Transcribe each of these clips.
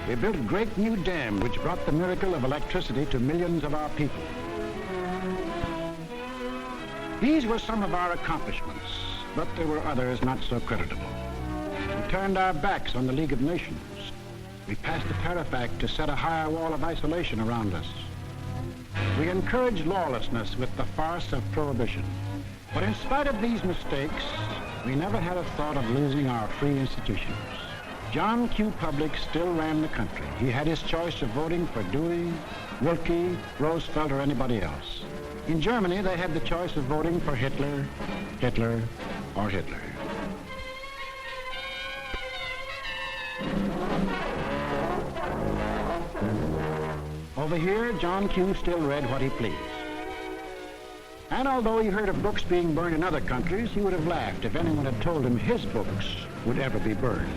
We built a great new dam which brought the miracle of electricity to millions of our people. These were some of our accomplishments, but there were others not so creditable. We turned our backs on the League of Nations. We passed the Tariff Act to set a higher wall of isolation around us. We encouraged lawlessness with the farce of prohibition. But in spite of these mistakes, we never had a thought of losing our free institutions. John Q. Public still ran the country. He had his choice of voting for Dewey, Wilkie, Roosevelt, or anybody else. In Germany, they had the choice of voting for Hitler, or Hitler. Over here, John Q. still read what he pleased. And although he heard of books being burned in other countries, he would have laughed if anyone had told him his books would ever be burned.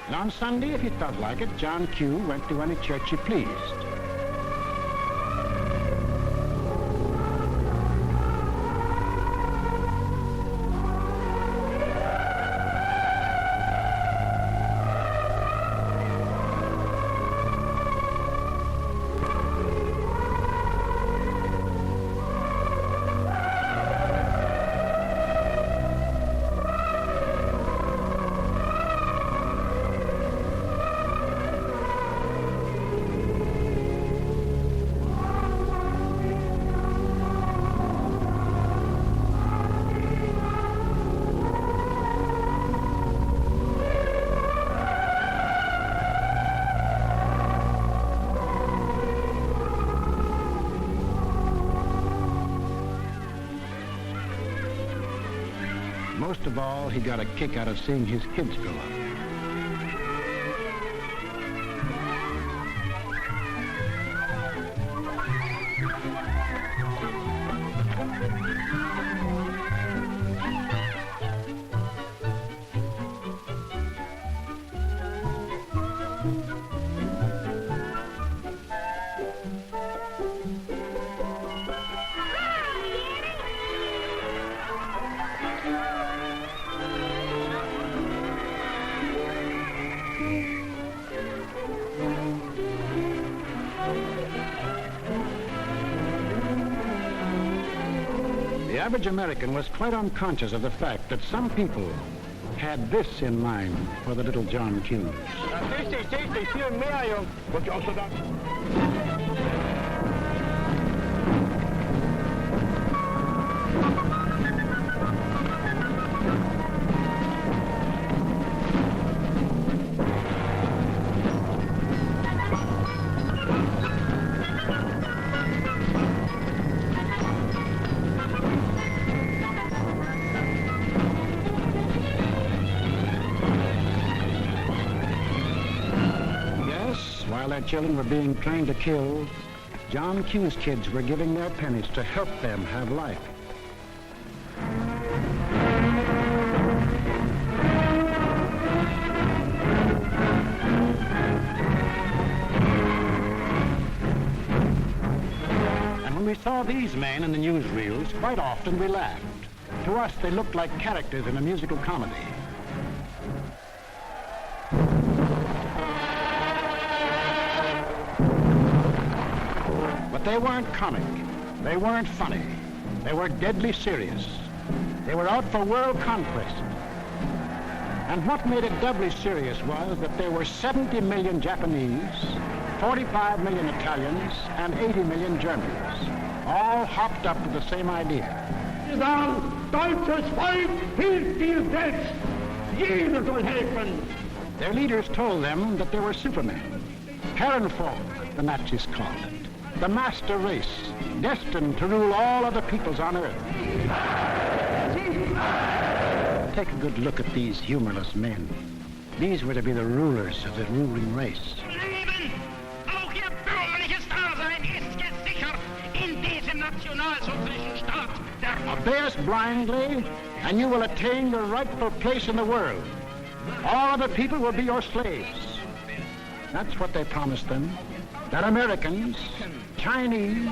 And on Sunday, if he felt like it, John Q. went to any church he pleased. Most of all, he got a kick out of seeing his kids grow up. The average American was quite unconscious of the fact that some people had this in mind for the little John Q's. Viel mehr, Junge. Wollt ihr auch so da? While their children were being trained to kill, John Q's kids were giving their pennies to help them have life. And when we saw these men in the newsreels, quite often we laughed. To us, they looked like characters in a musical comedy. But they weren't comic. They weren't funny. They were deadly serious. They were out for world conquest. And what made it doubly serious was that there were 70 million Japanese, 45 million Italians, and 80 million Germans, all hopped up to the same idea. Deutsches Volk hilft dir selbst. Jeder soll helfen. Their leaders told them that they were supermen. Herrenvolk, the Nazis called it. The master race, destined to rule all other peoples on earth. Take a good look at these humorless men. These were to be the rulers of the ruling race. Leben, auch ihr bürgerliches Dasein ist gesichert in diesem nationalsozialistischen Staat. Obey us blindly, and you will attain your rightful place in the world. All other people will be your slaves. That's what they promised them. That Americans, Chinese,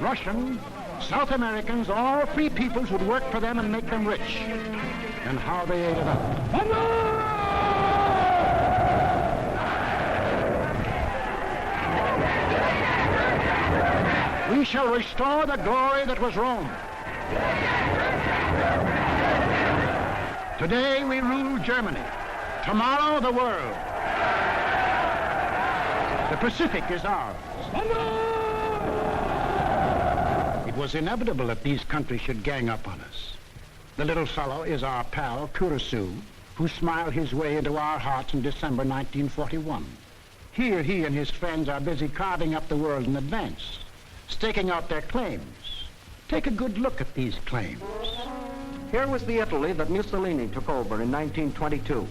Russian, South Americans, all free peoples would work for them and make them rich. And how they ate it up. We shall restore the glory that was Rome. Today we rule Germany. Tomorrow the world. The Pacific is ours. It was inevitable that these countries should gang up on us. The little fellow is our pal, Curacao, who smiled his way into our hearts in December 1941. Here he and his friends are busy carving up the world in advance, staking out their claims. Take a good look at these claims. Here was the Italy that Mussolini took over in 1922.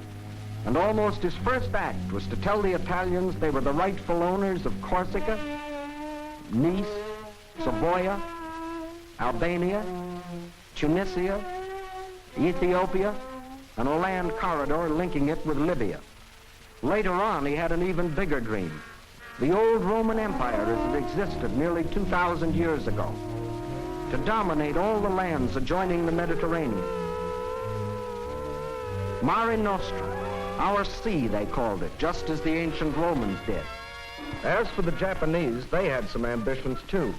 And almost his first act was to tell the Italians they were the rightful owners of Corsica, Nice, Savoia, Albania, Tunisia, Ethiopia, and a land corridor linking it with Libya. Later on, he had an even bigger dream. The old Roman Empire as it existed nearly 2,000 years ago, to dominate all the lands adjoining the Mediterranean. Mare Nostrum, our sea, they called it, just as the ancient Romans did. As for the Japanese, they had some ambitions too.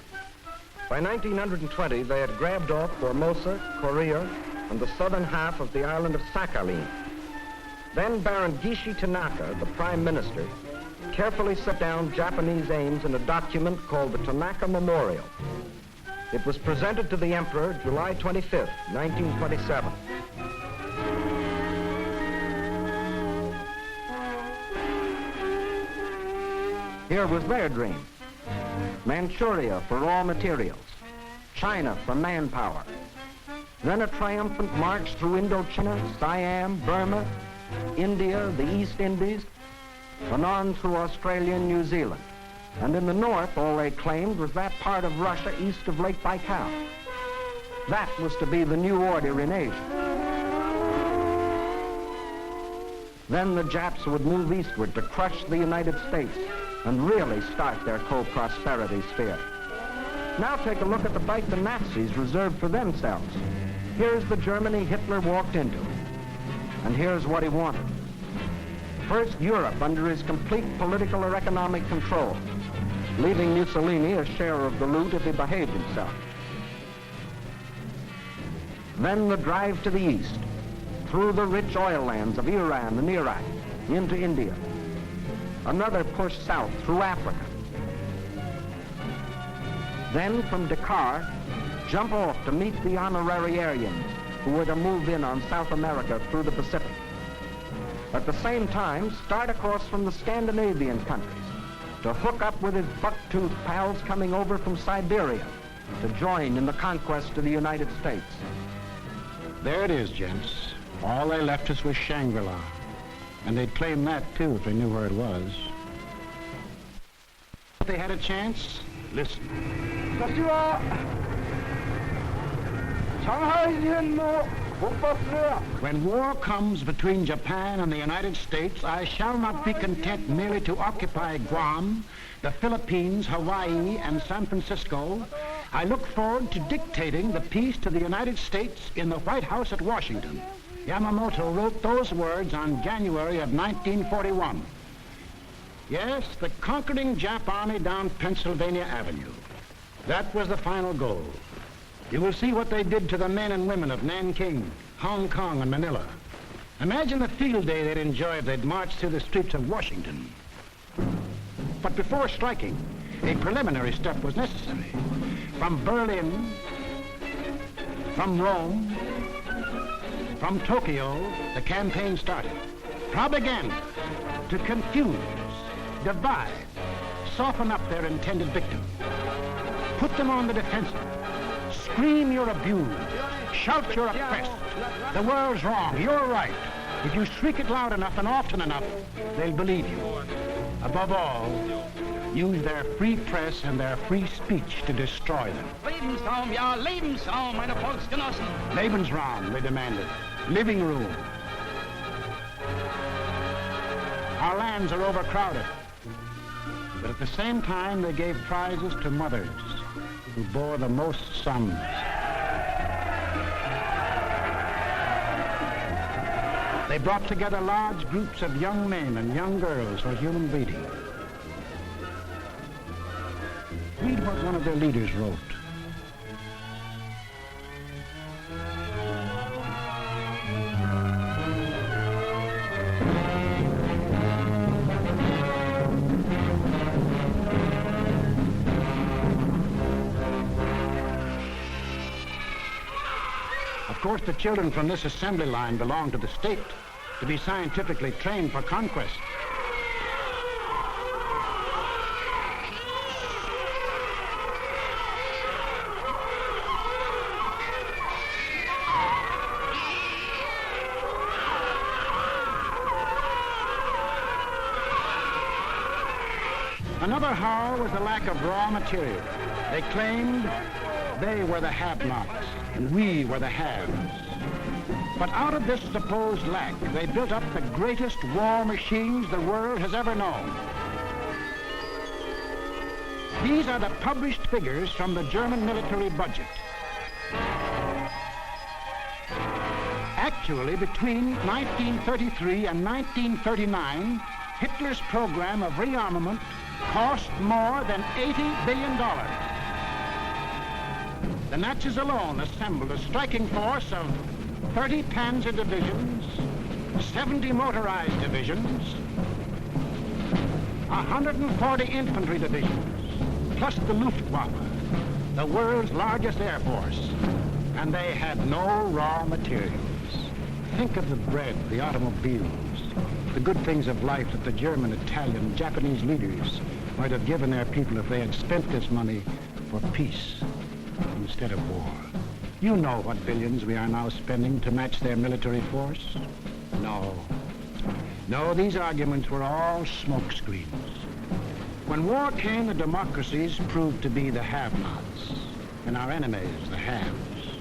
By 1920, they had grabbed off Formosa, Korea, and the southern half of the island of Sakhalin. Then Baron Gishi Tanaka, the prime minister, carefully set down Japanese aims in a document called the Tanaka Memorial. It was presented to the emperor July 25th, 1927. Here was their dream. Manchuria for raw materials, China for manpower. Then a triumphant march through Indochina, Siam, Burma, India, the East Indies, and on through Australia and New Zealand. And in the north, all they claimed was that part of Russia east of Lake Baikal. That was to be the new order in Asia. Then the Japs would move eastward to crush the United States and really start their co-prosperity sphere. Now take a look at the fight the Nazis reserved for themselves. Here's the Germany Hitler walked into. And here's what he wanted. First, Europe under his complete political or economic control, leaving Mussolini a share of the loot if he behaved himself. Then the drive to the east, through the rich oil lands of Iran and Iraq, into India. Another push south through Africa. Then from Dakar, jump off to meet the honorary Aryans who were to move in on South America through the Pacific. At the same time, start across from the Scandinavian countries to hook up with his buck-toothed pals coming over from Siberia to join in the conquest of the United States. There it is, gents. All they left us was Shangri-La. And they'd claim that, too, if they knew where it was. If they had a chance, listen. When war comes between Japan and the United States, I shall not be content merely to occupy Guam, the Philippines, Hawaii, and San Francisco. I look forward to dictating the peace to the United States in the White House at Washington. Yamamoto wrote those words on January of 1941. Yes, the conquering Jap army down Pennsylvania Avenue. That was the final goal. You will see what they did to the men and women of Nanking, Hong Kong, and Manila. Imagine the field day they'd enjoy if they'd marched through the streets of Washington. But before striking, a preliminary step was necessary. From Berlin, from Rome, from Tokyo, the campaign started. Propaganda to confuse, divide, soften up their intended victim. Put them on the defensive. Scream you're abused. Shout you're oppressed. The world's wrong. You're right. If you shriek it loud enough and often enough, they'll believe you. Above all, use their free press and their free speech to destroy them. Lebensraum, ja, Lebensraum, meine Volksgenossen. Lebensraum, they demanded. Living room. Our lands are overcrowded. But at the same time, they gave prizes to mothers who bore the most sons. They brought together large groups of young men and young girls for human breeding. Read what one of their leaders wrote. Of course, the children from this assembly line belong to the state to be scientifically trained for conquest. Another horror was the lack of raw material. They claimed they were the have-nots and we were the haves. But out of this supposed lack, they built up the greatest war machines the world has ever known. These are the published figures from the German military budget. Actually, between 1933 and 1939, Hitler's program of rearmament cost more than $80 billion. The Nazis alone assembled a striking force of 30 panzer divisions, 70 motorized divisions, 140 infantry divisions, plus the Luftwaffe, the world's largest air force. And they had no raw materials. Think of the bread, the automobiles, the good things of life that the German, Italian, Japanese leaders might have given their people if they had spent this money for peace instead of war. You know what billions we are now spending to match their military force? No, these arguments were all smoke screens. When war came, the democracies proved to be the have-nots, and our enemies the haves.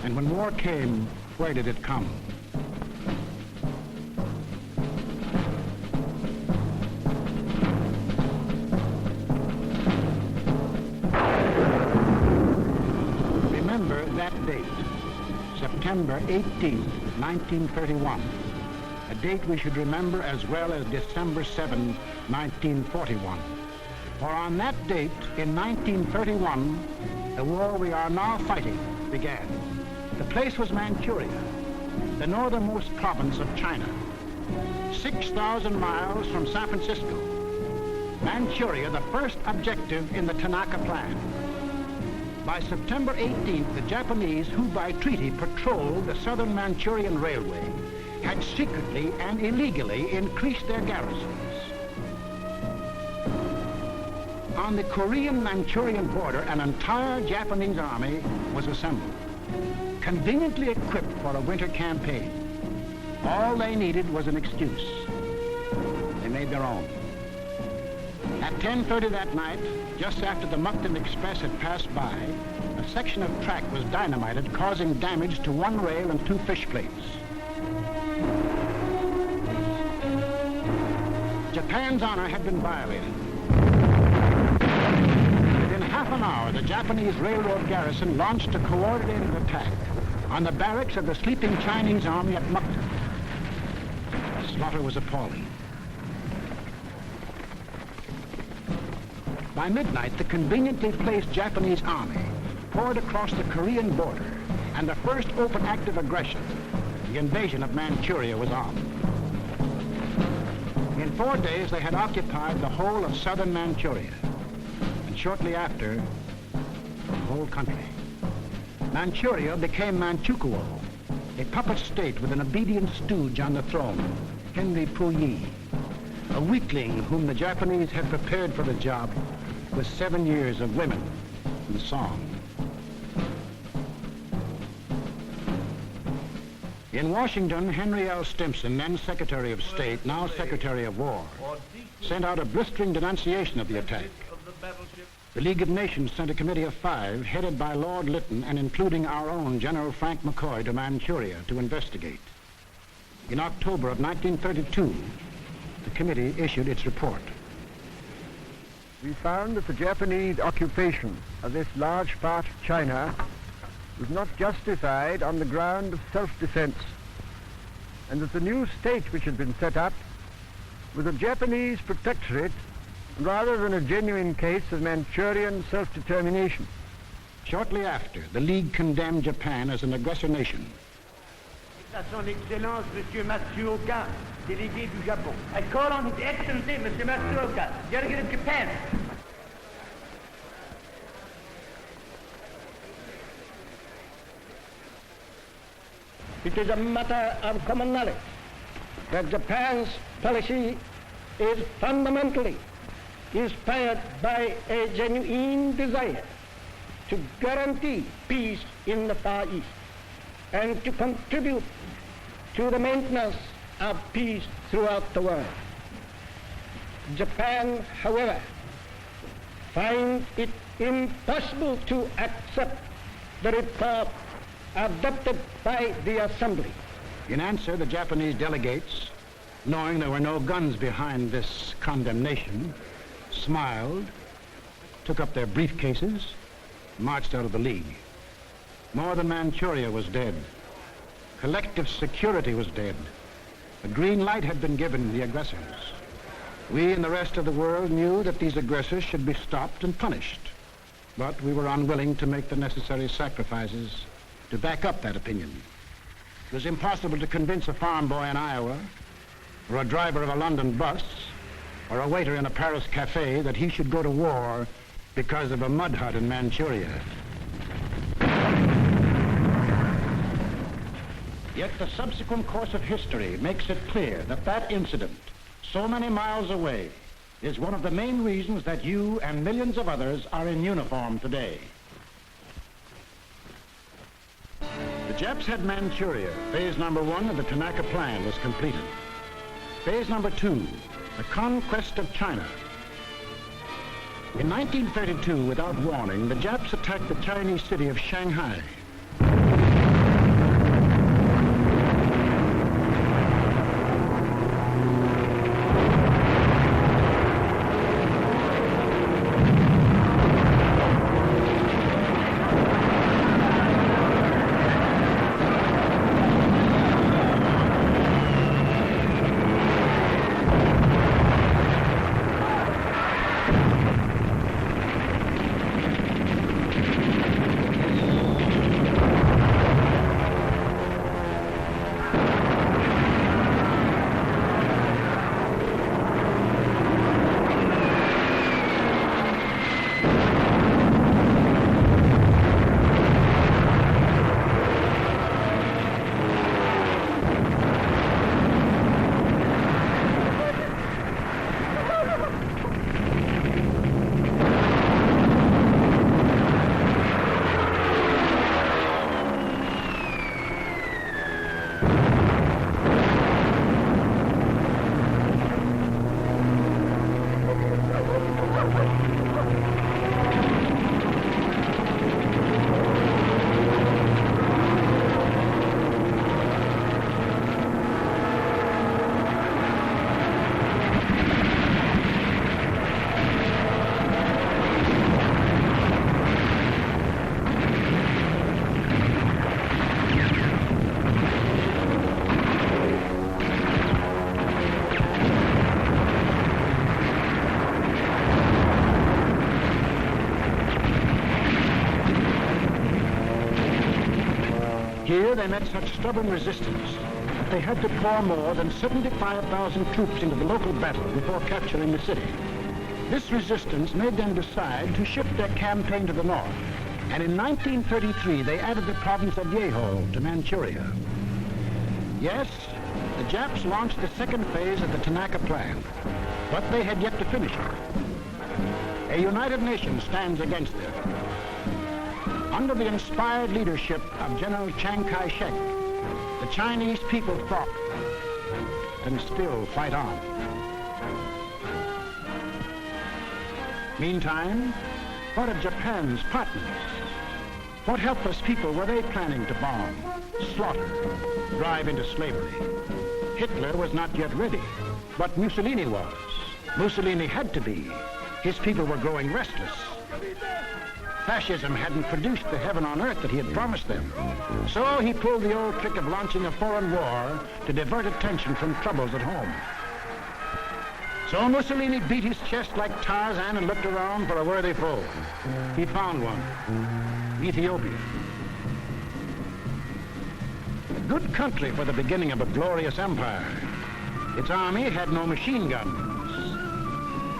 And when war came, where did it come? Remember that date, September 18th, 1931, a date we should remember as well as December 7, 1941. For on that date, in 1931, the war we are now fighting began. The place was Manchuria, the northernmost province of China, 6,000 miles from San Francisco. Manchuria, the first objective in the Tanaka Plan. By September 18th, the Japanese, who by treaty patrolled the southern Manchurian railway, had secretly and illegally increased their garrisons. On the Korean-Manchurian border, an entire Japanese army was assembled, conveniently equipped for a winter campaign. All they needed was an excuse. They made their own. At 10:30 that night, just after the Mukden Express had passed by, a section of track was dynamited, causing damage to one rail and two fish plates. Japan's honor had been violated. Within half an hour, the Japanese railroad garrison launched a coordinated attack on the barracks of the sleeping Chinese army at Mukden. The slaughter was appalling. By midnight, the conveniently placed Japanese army poured across the Korean border, and the first open act of aggression, the invasion of Manchuria, was on. In 4 days, they had occupied the whole of southern Manchuria, and shortly after, the whole country. Manchuria became Manchukuo, a puppet state with an obedient stooge on the throne, Henry Puyi, a weakling whom the Japanese had prepared for the job with 7 years of women and song. In Washington, Henry L. Stimson, then Secretary of State, now Secretary of War, sent out a blistering denunciation of the attack. The League of Nations sent a committee of 5, headed by Lord Lytton and including our own General Frank McCoy, to Manchuria to investigate. In October of 1932, the committee issued its report. we found that the Japanese occupation of this large part of China was not justified on the ground of self-defense, and that the new state which had been set up was a Japanese protectorate rather than a genuine case of Manchurian self-determination. Shortly after, the League condemned Japan as an aggressor nation. À son Excellence, Monsieur Matsuoka, délégué du Japon. I call on His Excellency, Monsieur Matsuoka, delegate of Japan. It is a matter of common knowledge that Japan's policy is fundamentally inspired by a genuine desire to guarantee peace in the Far East and to contribute to the maintenance of peace throughout the world. Japan, however, finds it impossible to accept the report adopted by the Assembly. In answer, the Japanese delegates, knowing there were no guns behind this condemnation, smiled, took up their briefcases, marched out of the League. More than Manchuria was dead. Collective security was dead. The green light had been given to the aggressors. We and the rest of the world knew that these aggressors should be stopped and punished, but we were unwilling to make the necessary sacrifices to back up that opinion. It was impossible to convince a farm boy in Iowa, or a driver of a London bus, or a waiter in a Paris cafe that he should go to war because of a mud hut in Manchuria. Yet the subsequent course of history makes it clear that that incident, so many miles away, is one of the main reasons that you and millions of others are in uniform today. The Japs had Manchuria. Phase number 1 of the Tanaka Plan was completed. Phase number 2, the conquest of China. In 1932, without warning, the Japs attacked the Chinese city of Shanghai. Here they met such stubborn resistance that they had to pour more than 75,000 troops into the local battle before capturing the city. This resistance made them decide to shift their campaign to the north, and in 1933 they added the province of Yeho to Manchuria. Yes, the Japs launched the second phase of the Tanaka Plan, but they had yet to finish it. A united nation stands against them. Under the inspired leadership of General Chiang Kai-shek, the Chinese people fought and still fight on. Meantime, what of Japan's partners? What helpless people were they planning to bomb, slaughter, drive into slavery? Hitler was not yet ready, but Mussolini was. Mussolini had to be. His people were growing restless. Fascism hadn't produced the heaven on earth that he had promised them. So he pulled the old trick of launching a foreign war to divert attention from troubles at home. So Mussolini beat his chest like Tarzan and looked around for a worthy foe. He found one, Ethiopia. A good country for the beginning of a glorious empire. Its army had no machine guns.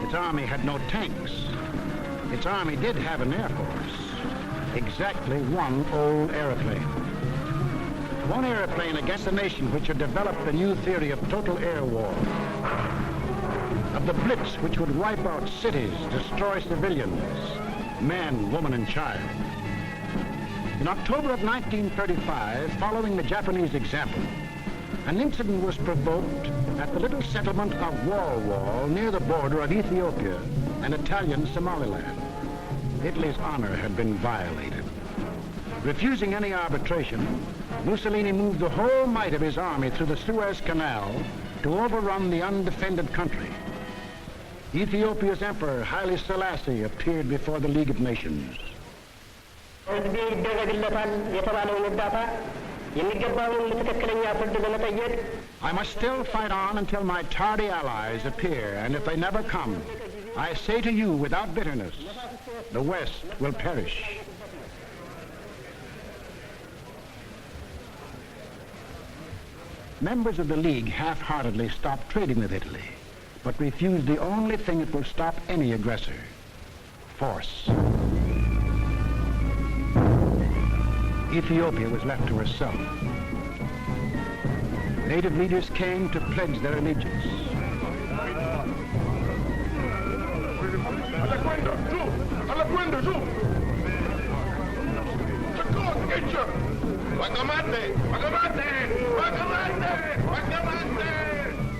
Its army had no tanks. Its army did have an air force. Exactly one old airplane. One airplane against a nation which had developed the new theory of total air war. Of the blitz which would wipe out cities, destroy civilians, man, woman, and child. In October of 1935, following the Japanese example, an incident was provoked at the little settlement of Wall near the border of Ethiopia and Italian Somaliland. Italy's honor had been violated. Refusing any arbitration, Mussolini moved the whole might of his army through the Suez Canal to overrun the undefended country. Ethiopia's emperor, Haile Selassie, appeared before the League of Nations. I must still fight on until my tardy allies appear, and if they never come, I say to you without bitterness, the West will perish. Members of the League half-heartedly stopped trading with Italy, but refused the only thing that will stop any aggressor, force. Ethiopia was left to herself. Native leaders came to pledge their allegiance.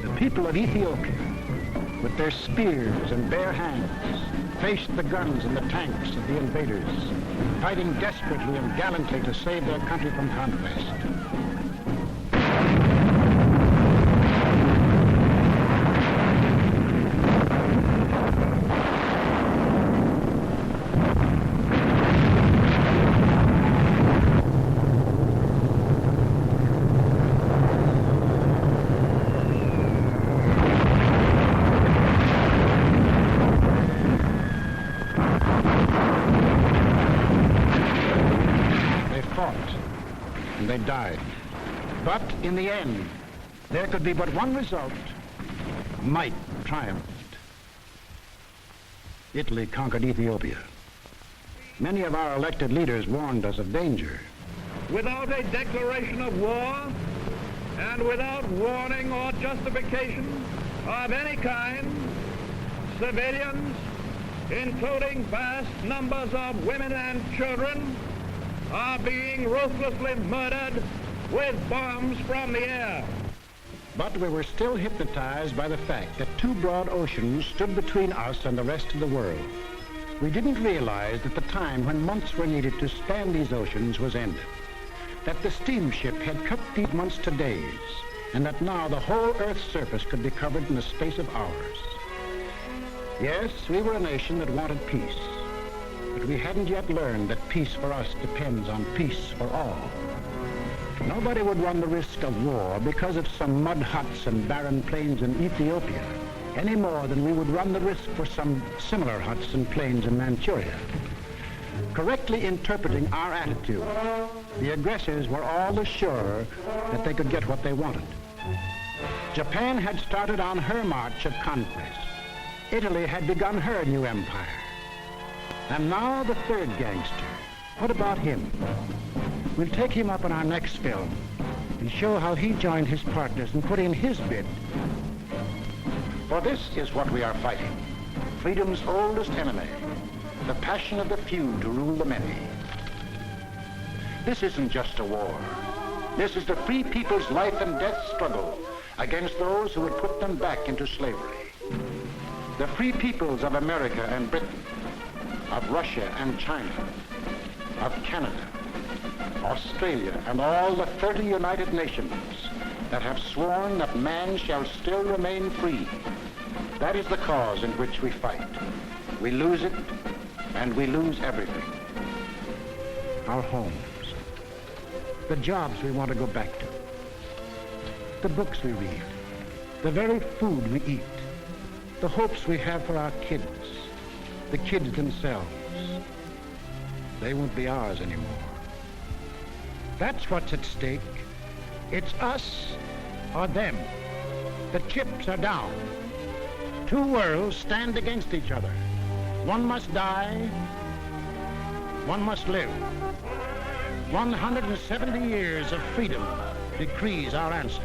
The people of Ethiopia, with their spears and bare hands, faced the guns and the tanks of the invaders, fighting desperately and gallantly to save their country from conquest. They died. But in the end, there could be but one result. Might triumphed. Italy conquered Ethiopia. Many of our elected leaders warned us of danger. Without a declaration of war and without warning or justification of any kind, civilians, including vast numbers of women and children, are being ruthlessly murdered with bombs from the air. But we were still hypnotized by the fact that two broad oceans stood between us and the rest of the world. We didn't realize that the time when months were needed to span these oceans was ended, that the steamship had cut these months to days, and that now the whole Earth's surface could be covered in the space of hours. Yes, we were a nation that wanted peace. But we hadn't yet learned that peace for us depends on peace for all. Nobody would run the risk of war because of some mud huts and barren plains in Ethiopia, any more than we would run the risk for some similar huts and plains in Manchuria. Correctly interpreting our attitude, the aggressors were all as sure that they could get what they wanted. Japan had started on her march of conquest. Italy had begun her new empire. And now the third gangster. What about him? We'll take him up in our next film and show how he joined his partners and put in his bid. For this is what we are fighting. Freedom's oldest enemy. The passion of the few to rule the many. This isn't just a war. This is the free people's life and death struggle against those who would put them back into slavery. The free peoples of America and Britain, of Russia and China, of Canada, Australia, and all the 30 United Nations that have sworn that man shall still remain free. That is the cause in which we fight. We lose it, and we lose everything. Our homes, the jobs we want to go back to, the books we read, the very food we eat, the hopes we have for our kids, the kids themselves. They won't be ours anymore. That's what's at stake. It's us or them. The chips are down. Two worlds stand against each other. One must die, one must live. 170 years of freedom decrees our answer.